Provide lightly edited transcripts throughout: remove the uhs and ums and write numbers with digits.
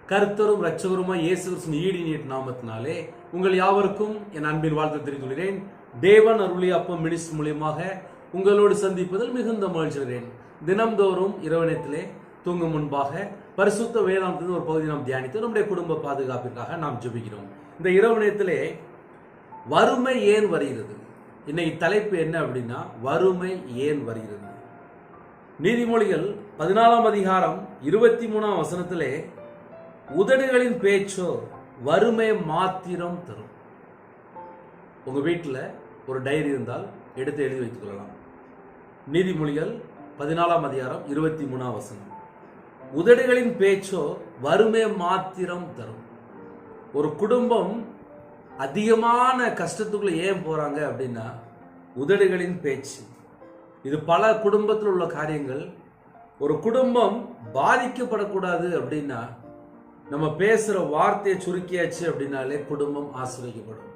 கர்த்தரும் இரட்சகருமாய் இயேசு கிறிஸ்துவின் ஈடினியட் நாமத்தினாலே உங்கள் யாவருக்கும் என் அன்பின் வாழ்த்து தெரிவித்துள்ளேன். தேவன் அருளிய அப்பம் மினிஸ்ட்ரி மூலியமாக உங்களோடு சந்திப்பதில் மிகுந்த மகிழ்ச்சிகிறேன். தினம்தோறும் இரவனத்திலே தூங்கும் முன்பாக பரிசுத்த வேதாந்தத்தின் ஒரு பகுதி நாம் தியானித்து நம்முடைய குடும்ப பாதுகாப்பிற்காக நாம் ஜெபிக்கிறோம். இந்த இரவனத்திலே வறுமை ஏன் வருகிறது? இன்னைக்கு தலைப்பு என்ன அப்படின்னா, வறுமை ஏன் வருகிறது? நீதிமொழிகள் 14ஆம் அதிகாரம் 23ஆம் வசனத்திலே, உதடுகளின் பேச்சோ வறுமை மாத்திரம் தரும். உங்க வீட்டில் ஒரு டைரி இருந்தால் எடுத்து எழுதி வைத்துக் கொள்ளலாம். நீதிமொழிகள் 14ஆம் அதிகாரம் 23ஆம் வசனம், உதடுகளின் பேச்சோ வறுமை மாத்திரம் தரும். ஒரு குடும்பம் அதிகமான கஷ்டத்துக்குள்ள ஏன் போறாங்க அப்படின்னா, உதடுகளின் பேச்சு. இது பல குடும்பத்தில் உள்ள காரியங்கள். ஒரு குடும்பம் பாதிக்கப்படக்கூடாது அப்படின்னா, நம்ம பேசுற வார்த்தையை சுருக்கியாச்சு அப்படின்னாலே குடும்பம் ஆசீர்வதிக்கப்படும்.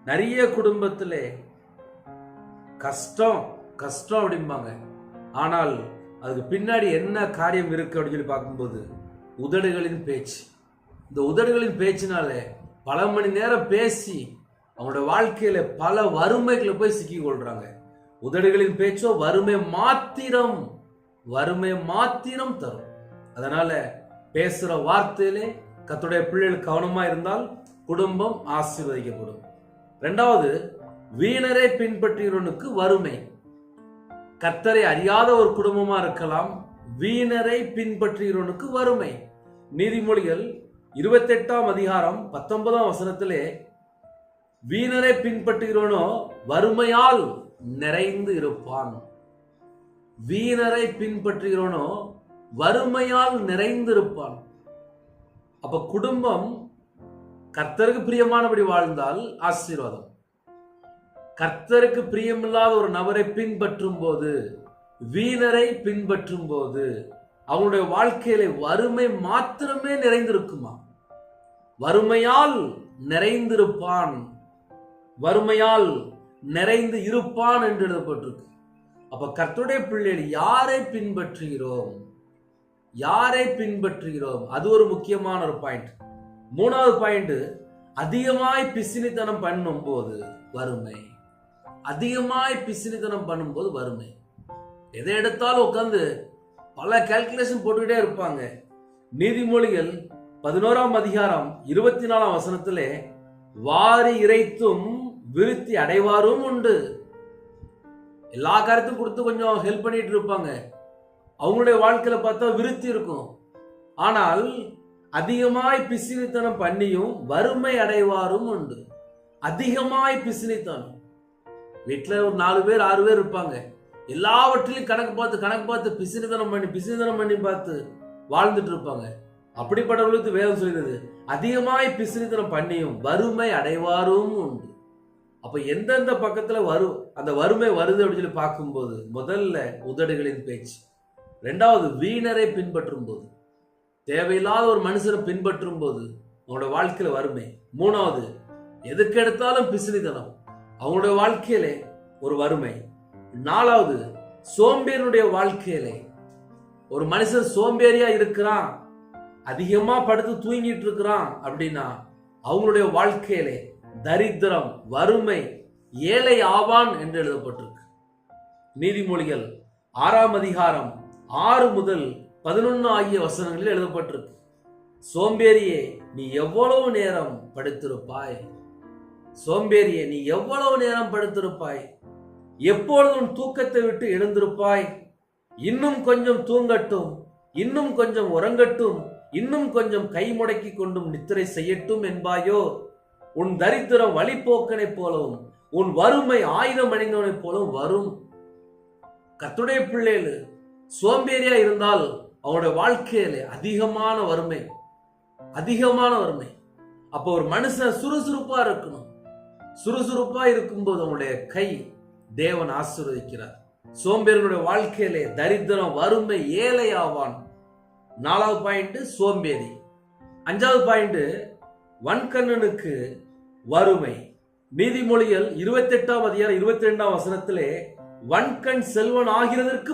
நிறைய குடும்பத்திலே கஷ்டம் கஷ்டம் அப்படிம்பாங்க, ஆனால் அதுக்கு பின்னாடி என்ன காரியம் இருக்கு அப்படின்னு சொல்லி பார்க்கும்போது உதடுகளின் பேச்சு. இந்த உதடுகளின் பேச்சினாலே பல மணி நேரம் பேசி அவங்களோட வாழ்க்கையில பல வறுமைகளை போய் சிக்கி கொள்றாங்க. உதடுகளின் பேச்சோ வறுமை மாத்திரம் தரும். அதனால பேசுற வார்த்தையிலே கர்த்தருடைய பிள்ளைகள் கவனமா இருந்தால் குடும்பம் ஆசீர்வதிக்கப்படும். இரண்டாவது, வீணரை பின்பற்றுகிறவனுக்கு வறுமை. கர்த்தரை அறியாத ஒரு குடும்பமா இருக்கலாம், வீணரை பின்பற்றுகிறவனுக்கு வறுமை. நீதிமொழிகள் 28ஆம் அதிகாரம் 19ஆம் வசனத்திலே, வீணரை பின்பற்றுகிறவனோ வறுமையால் நிறைந்து இருப்பான். வீணரை பின்பற்றுகிறவனோ வறுமையால் நிறைந்திருப்பான். அப்ப குடும்பம் கர்த்தருக்கு பிரியமானபடி வாழ்ந்தால் ஆசீர்வாதம். கர்த்தருக்கு பிரியமில்லாத ஒரு நபரை பின்பற்றும் போது, வீணரை பின்பற்றும் போது அவனுடைய வாழ்க்கையில வறுமை மாத்திரமே நிறைந்திருக்குமா? வறுமையால் நிறைந்திருப்பான், வறுமையால் நிறைந்து இருப்பான் என்று எழுதப்பட்டிருக்கு. அப்ப கர்த்தருடைய பிள்ளைகள் யாரை பின்பற்றுகிறோம்? அது ஒரு முக்கியமான ஒரு பாயிண்ட். மூணாவது பாயிண்ட், அதிகமாய் பிசினித்தனம் பண்ணும்போது வறுமை. எதை எடுத்தாலும் உட்கார்ந்து பல கால்குலேஷன் போட்டுக்கிட்டே இருப்பாங்க. நீதிமொழிகள் 11ஆம் அதிகாரம் 24ஆம் வசனத்திலே, வாரி இறைத்தும் விருத்தி அடைவாரும் உண்டு. எல்லா காரியத்தையும் கொடுத்து கொஞ்சம் ஹெல்ப் பண்ணிட்டு இருப்பாங்க. அவங்களுடைய வாழ்க்கையில பார்த்தா விருத்தி இருக்கும். ஆனால் அதிகமாய் பிசினித்தனம் பண்ணியும் வறுமை அடைவாரும் உண்டு. அதிகமாய் பிசினித்தனம். வீட்டுல ஒரு 4 பேர் 6 பேர் இருப்பாங்க. எல்லாவற்றிலையும் கணக்கு பார்த்து பிசினித்தனம் பண்ணி பார்த்து வாழ்ந்துட்டு இருப்பாங்க. அப்படிப்பட்டவர்களுக்கு வேதம் சொல்கிறது, அதிகமாய் பிசினித்தனம் பண்ணியும் வறுமை அடைவாரும் உண்டு. அப்ப எந்தெந்த பக்கத்துல அந்த வறுமை வருது அப்படின்னு சொல்லி பார்க்கும்போது, முதல்ல உதடுகளின் பேச்சு. ரெண்டாவது, வீணரை பின்பற்றும் போது, தேவையில்லாத ஒரு மனுஷரை பின்பற்றும் போது அவங்களோட வாழ்க்கையில வறுமை. மூணாவது, எதுக்கு எடுத்தாலும் பிசினித்தனம், அவங்களுடைய வாழ்க்கையில ஒரு வறுமை. நாலாவது, சோம்பேறியுடைய வாழ்க்கையில ஒரு மனுஷன் சோம்பேறியா இருக்கிறான், அதிகமா படுத்து தூங்கிட்டு இருக்கிறான் அப்படின்னா அவங்களுடைய வாழ்க்கையில தரித்திரம், வறுமை, ஏழை ஆவான் என்று எழுதப்பட்டிருக்கு. நீதிமொழிகள் 6ஆம் அதிகாரம் 6 முதல் 11 ஆகிய வசனங்களில் எழுதப்பட்டிருக்கு, சோம்பேறியே நீ எவ்வளவு நேரம் படுத்திருப்பாய்? எப்பொழுது உன் தூக்கத்தை விட்டு எழுந்திருப்பாய்? இன்னும் கொஞ்சம் தூங்கட்டும், இன்னும் கொஞ்சம் உறங்கட்டும், இன்னும் கொஞ்சம் கை முடக்கி கொண்டும் நித்திரை செய்யட்டும் என்பாயோ? உன் தரித்திரம் வழிபோக்கனை போலவும் உன் வறுமை ஆயுதம் அணிந்தவனை போலவும் வரும். கர்த்தருடைய பிள்ளைகள் சோம்பேறியா இருந்தால் அவனுடைய வாழ்க்கையில அதிகமான வறுமை. அப்ப ஒரு மனுஷன் சுறுசுறுப்பா இருக்கணும். சுறுசுறுப்பா இருக்கும்போது அவனுடைய கை தேவன் ஆசீர்வதிக்கிறார். சோம்பேறியுடைய வாழ்க்கையிலே தரித்திரம், வறுமை, ஏழை ஆவான். 4வது பாயிண்ட் சோம்பேறி. 5வது பாயிண்ட் வன்கண்ணனுக்கு வறுமை. நீதிமொழிகள் 28ஆம் அதிகாரம் 22ஆம் வசனத்திலே, வன்கண் செல்வன் ஆகிறதற்கு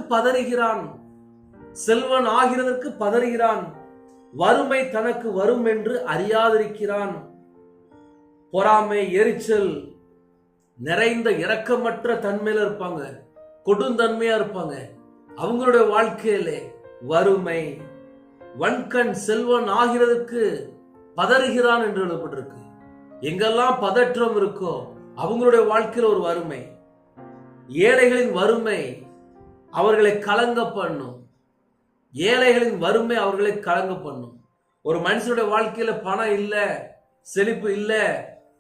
பதறுகிறான். வறுமை தனக்கு வரும் என்று அறியாதிருக்கிறான். பொறாமை, எரிச்சல் நிறைந்த இரக்கமற்ற தன்மையில இருப்பாங்க, கொடுந்தன்மையா இருப்பாங்க. அவங்களுடைய வாழ்க்கையிலே வறுமை. வன்கண் செல்வன் ஆகிறதுக்கு பதறுகிறான் என்று எழுதப்பட்டிருக்கு. எங்கெல்லாம் பதற்றம் இருக்கோ அவங்களுடைய வாழ்க்கையில் ஒரு வறுமை. ஏழைகளின் வறுமை அவர்களை கலங்க பண்ணும். ஏழைகளின் வறுமை அவர்களை கலங்க பண்ணும். ஒரு மனுஷனுடைய வாழ்க்கையில பணம் இல்ல, செழிப்பு இல்ல,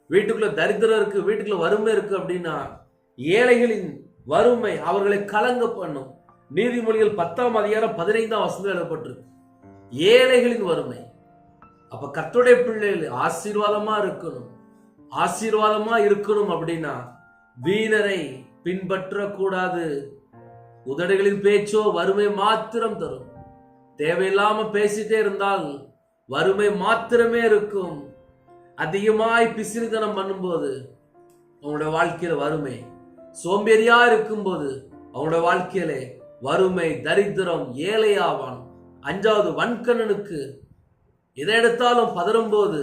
வீட்டுக்குள்ள தரித்திரம் இருக்கு, வீட்டுக்குள்ள வறுமை இருக்கு அப்படின்னா ஏழைகளின் வறுமை அவர்களை கலங்க பண்ணும். நீதிமொழிகள் 10ஆம் அதிகாரம் 15ஆம் வசனத்தில் எழுதப்பட்டிருக்கு. ஏழைகளின் வறுமை. அப்ப கர்த்தருடைய பிள்ளைகள் ஆசீர்வாதமா இருக்கணும். ஆசீர்வாதமா இருக்கணும் அப்படின்னா வீணரை பின்பற்ற கூடாது. உதடுகளின் பேச்சோ வறுமை மாத்திரம் தரும். தேவையில்லாம பேசிட்டே இருந்தால் வறுமை மாத்திரமே இருக்கும். அதிகமாய் பிசிறுதனம் பண்ணும்போது அவங்களுடைய வாழ்க்கையில வறுமை. சோம்பேறியா இருக்கும்போது அவங்களுடைய வாழ்க்கையில வறுமை, தரித்திரம், ஏழையாவான். 5வது வன்கண்ணனுக்கு எதை எடுத்தாலும் பதறும்போது,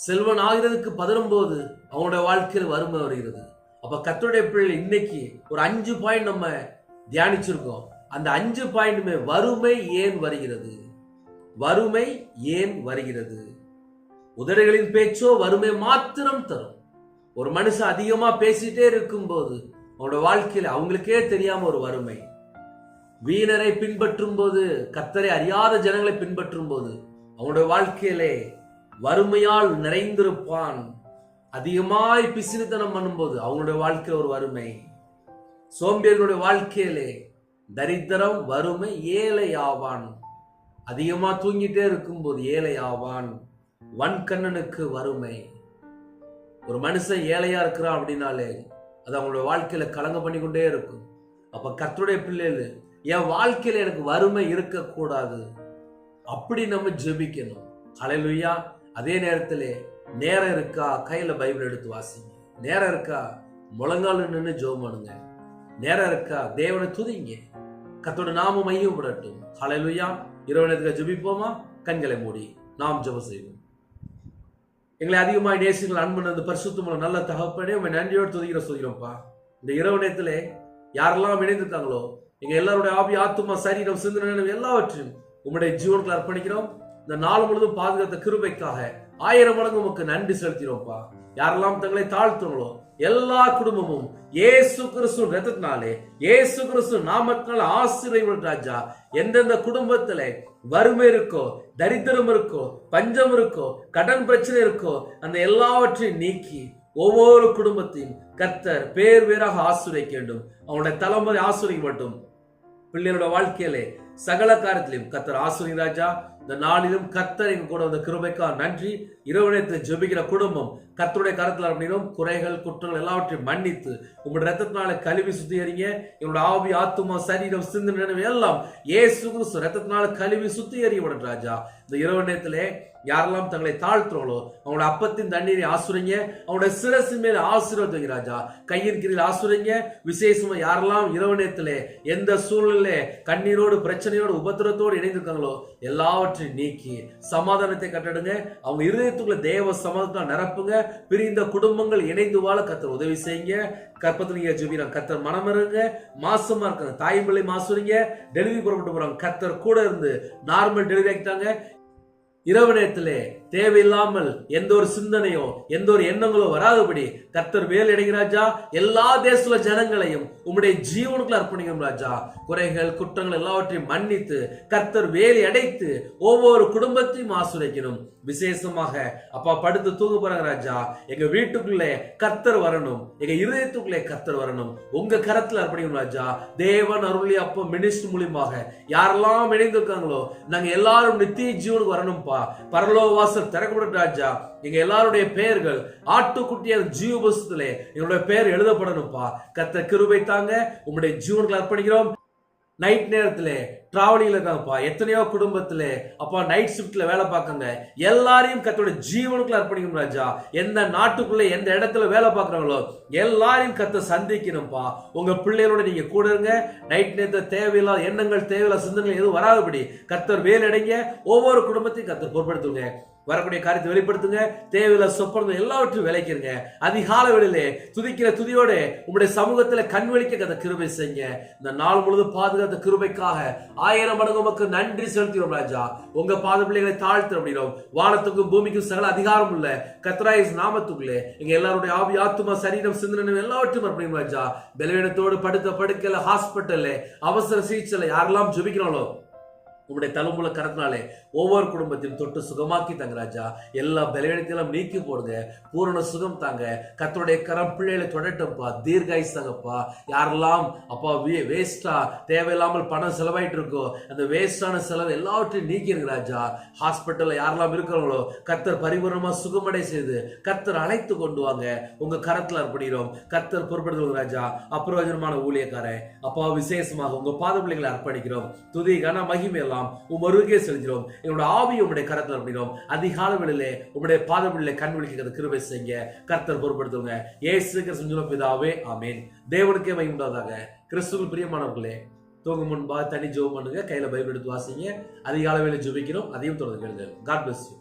செல்வன் ஆகிறதுக்கு பதறும்போது அவங்களுடைய வாழ்க்கையில் வறுமை வருகிறது. அப்ப கர்த்தருடைய பிள்ளை இன்னைக்கு ஒரு 5 பாயிண்ட் நம்ம தியானிச்சிருக்கோம். அந்த 5 பாயிண்ட்டுமே வறுமை ஏன் வருகிறது, வறுமை ஏன் வருகிறது. உதடுகளின் பேச்சோ வறுமை மாத்திரம் தரும். ஒரு மனுஷன் அதிகமா பேசிட்டே இருக்கும் போது அவனோட வாழ்க்கையில அவங்களுக்கே தெரியாம ஒரு வறுமை. வீணரை பின்பற்றும் போது, கர்த்தரை அறியாத ஜனங்களை பின்பற்றும் போது அவனுடைய வாழ்க்கையிலே வறுமையால் நிறைந்திருப்பான். அதிகமாய் பிசிறுத்தனம் பண்ணும்போது அவங்களுடைய வாழ்க்கையில ஒரு வறுமை. சோம்பேறிகளுடைய வாழ்க்கையிலே தரித்திரம், வறுமை, ஏழை ஆவான். அதிகமா தூங்கிட்டே இருக்கும்போது ஏழை ஆவான். வன்கண்ணனுக்கு வறுமை. ஒரு மனுஷன் ஏழையா இருக்கிறான் அப்படின்னாலே அது அவங்களுடைய வாழ்க்கையில கலங்க பண்ணி கொண்டே இருக்கும். அப்ப கர்த்தருடைய பிள்ளைகள், என் வாழ்க்கையில எனக்கு வறுமை இருக்கக்கூடாது அப்படி நம்ம ஜெபிக்கணும். ஹல்லேலூயா. அதே நேரத்திலே நேரம் இருக்கா, கையில பைபிள் எடுத்து வாசிங்க. நேரம் இருக்கா, முழங்கால் நின்று ஜெபம் பண்ணுங்க. நேரம் இருக்கா, தேவனை துதிங்க. கர்த்தரோட நாமம் மையப்படட்டும். ஹல்லேலூயா. இரவு நேரத்துக்கு ஜெபிப்போமா? கண்களை மூடி நாம் ஜெபம் செய்வோம். எங்களை அதிகமாக நேசிங்கள் அன்பு அந்த பரிசுத்தமான நல்ல தகப்பனே, உங்க நன்றியோடு துதிக்கிறோம்ப்பா. இந்த இரவு நேரத்திலே யாரெல்லாம் இணைந்திருக்காங்களோ எங்க எல்லாருடைய ஆவி, ஆத்துமா, சரீரம், சிந்தனை எல்லாவற்றையும் உங்களுடைய ஜீவனுக்கு அர்ப்பணிக்கிறோம். இந்த நாள் முழுவதும் பாதுகாத்த கிருபைக்காக 1000 மடங்கு உமக்கு நன்றி செலுத்தினோம்ப்பா. யாரெல்லாம் தங்களை தாழ்த்துங்களோ எல்லா குடும்பமும் இயேசு கிறிஸ்து ரத்தத்தினாலே, இயேசு கிறிஸ்து நாமத்தினால ஆசீர்வதிக்கப்படும் ராஜா. எந்தெந்த குடும்பத்துல வறுமை இருக்கோ, தரித்திரம் இருக்கோ, பஞ்சம் இருக்கோ, கடன் பிரச்சனை இருக்கோ, அந்த எல்லாவற்றையும் நீக்கி ஒவ்வொரு குடும்பத்தையும் கர்த்தர் பேர் பேராக ஆசீர்வதிக்க வேண்டும். அவனுடைய தலைமுறை ஆசீர்வதிக்கப்படும். பிள்ளைகளோட வாழ்க்கையிலே சகல காரியத்திலும் கர்த்தர் ஆசீர்வதி ராஜா. இந்த நாளிலும் கர்த்தர் எங்க கூட வந்த கிருபைக்கா நன்றி. இரவு நேரத்தில் ஜெபிக்கிற குடும்பம் கர்த்தருடைய கரத்தில் அப்படின்னும் குறைகள், குற்றங்கள் எல்லாவற்றையும் மன்னித்து உங்களுடைய ரத்தத்தினால கழுவி சுத்திகரிங்க. எங்களோட ஆவி, ஆத்துமா, சரீரம், சிந்தனை எல்லாம் இயேசு கிறிஸ்து ரத்தத்தினால கழுவி சுத்திகரிக்கப்படும் ராஜா. இந்த இரவு நேரத்திலே யாரெல்லாம் தங்களை தாழ்த்துறாங்களோ அவங்களோட அப்பத்தின் தண்ணீரை ஆசுரிங்க. அவங்களுடைய சிரசின் மேல ஆசீர்வாதம் ராஜா. கையின் கீழில் ஆசுரிங்க. விசேஷமா யாரெல்லாம் இரவு நேரத்திலே எந்த சூழ்நிலை கண்ணீரோடு, பிரச்சனையோடு, உபத்திரத்தோடு இணைந்திருக்காங்களோ எல்லாவற்றையும் நீக்கி சமாதானத்தை கட்டடுங்க. அவங்க இருதயத்துக்குள்ள தேவ சமாதானத்தை நிரப்புங்க. பிரிந்த குடும்பங்கள் இணைந்து வாழ கர்த்தர் உதவி செய்யுங்க. கற்பத்தினிய ஜெபிக்கிறோம். கர்த்தர் மனமிருங்க. மாசமா இருக்காங்க தாய்மொழி மாசுறீங்க, டெலிவரி புறப்பட்டு போறாங்க. கர்த்தர் கூட இருந்து நார்மல் டெலிவரி ஆகிட்டாங்க. இரவு நேரத்திலே தேவையில்லாமல் எந்த ஒரு சிந்தனையோ எந்த ஒரு எண்ணங்களோ வராதபடி கர்த்தர் வேலை இடைகிறாஜா. எல்லா தேச ஜனங்களையும் உம்முடைய ஜீவனுக்குள்ள அர்ப்பணிக்கும் ராஜா. குறைகள், குற்றங்கள் எல்லாவற்றையும் மன்னித்து கர்த்தர் வேலை அடைத்து ஒவ்வொரு குடும்பத்தையும் ஆசீர்வதிக்கணும். விசேஷமாக அப்பா படுத்து தூங்க போறாங்க ராஜா. எங்க வீட்டுக்குள்ளே கர்த்தர் வரணும், எங்க இருதயத்துக்குள்ளே கர்த்தர் வரணும். உங்க கரத்துல அர்ப்பணிக்கும் ராஜா. தேவன் அருளி அப்ப மினிஸ்டர் மூலியமாக யாரெல்லாம் இணைந்திருக்காங்களோ நாங்க எல்லாரும் நித்திய ஜீவனுக்கு வரணும்பா. பரலோக வாசல் திறக்கப்படும் ராஜா. எங்க எல்லாருடைய பெயர்கள் ஆட்டுக்குட்டிய ஜீவ புஸ்தகத்திலே எங்களுடைய பெயர் எழுதப்படணும்பா. கர்த்தர் கிருபை தாங்க. உங்களுடைய ஜீவனுக்கு அர்ப்பணிக்கிறோம். நைட் நேரத்திலே டிராவலிங்ல இருக்காங்கப்பா, எத்தனையோ குடும்பத்துல அப்பா நைட் ஷிப்ட்ல வேலை பார்க்கங்க, எல்லாரையும் கர்த்தருடைய ஜீவனுக்குள்ள அர்ப்பணிக்கணும் ராஜா. எந்த நாட்டுக்குள்ள எந்த இடத்துல வேலை பார்க்கறாங்களோ எல்லாரையும் கர்த்தர் சந்திக்கணும்ப்பா. உங்க பிள்ளைகளோட நீங்க கூட இருங்க. நைட் நேரத்துல தேவையில்லாத எண்ணங்கள், தேவையில்லாத சிந்தனைகள் எதுவும் வராதபடி கர்த்தர் வேலையடைங்க. ஒவ்வொரு குடும்பத்தையும் கர்த்தர் பொறுப்படுத்துங்க. வரக்கூடிய காரியத்தை வெளிப்படுத்துங்க. தேவையில்ல சொப்பனங்கள் எல்லாவற்றையும் விளைக்கிறங்க. அதிகால வேளையிலே துதிக்கிற துதியோட உங்களுடைய சமூகத்துல கண்வெளிக்க கத்த கிருபை செய்யுங்க. இந்த நாள் முழுவதும் பாதுகாத்த கிருபைக்காக 1000 மடங்கு உமக்கு நன்றி செலுத்துகிறோம் ராஜா. உங்க பாத பிள்ளைகளை தாழ்த்த அப்படினோம். வானத்துக்கும் பூமிக்கும் சகல அதிகாரம் உள்ள கர்த்தராகிய நாமத்துக்குள்ளே எங்க எல்லாருடைய ஆவி, ஆத்துமா, சரீரம், சிந்தனை எல்லாவற்றையும் அர்ப்பணிக்கிறோம் ராஜா. பலவீனத்தோடு படுத்த படுக்கையில, ஹாஸ்பிட்டல்ல, அவசர சிகிச்சையில யாரெல்லாம் ஜெபிக்கிறாங்களோ உங்களுடைய தழும்புல கரத்தினாலே ஒவ்வொரு குடும்பத்தையும் தொட்டு சுகமாக்கி தாங்க ராஜா. எல்லா பலவீனத்தையும் நீக்கி போடுங்க. பூரண சுகம் தாங்க. கர்த்தருடைய கரம் பிள்ளைகளை தொடட்டும்ப்பா. தீர்காயுசு தாங்கப்பா. யாரெல்லாம் அப்பா வேஸ்டா தேவையில்லாமல் பணம் செலவாயிட்டு இருக்கோ அந்த வேஸ்டான செலவு எல்லாவற்றையும் நீக்கிருங்க ராஜா. ஹாஸ்பிட்டல்ல யாரெல்லாம் இருக்கிறவங்களோ கர்த்தர் பரிபூர்ணமா சுகமடை செய்து கர்த்தர் அழைத்து கொண்டு வாங்க. உங்க கரத்துல அர்ப்பணிக்கிறோம். கர்த்தர் பொறுப்படுத்துவோம் ராஜா. அப்பிரயோஜனமான ஊழியக்காரன் அப்பா விசேஷமாக உங்க பாத பிள்ளைகளை அர்ப்பணிக்கிறோம். துதி கன மகிமை எல்லாம் உமருகே செலுகிறோம். என்னோட ஆவி உம்முடைய கரத்தில் அப்படினோம். அதிகால வேளையிலே உம்முடைய பாதங்களிலே கண் விழிக்கிறது கிருபை செய்யுங்க. கர்த்தர் பொறுப்படுத்துங்க. இயேசு கிறிஸ்துவின் பிதாவே ஆமென். தேவனுக்கே மகிமை உண்டாவதாக. கிறிஸ்துவுக்குள் பிரியமானவர்களே, தூங்கும் முன்பா தனி ஜெபம் பண்ணுங்க. கையில பைபிள் எடுத்து வாசிங்க. அதிகால வேளை ஜெபிக்கிறோம். அதையும் தொடர்ந்து கேளுங்க. God bless you.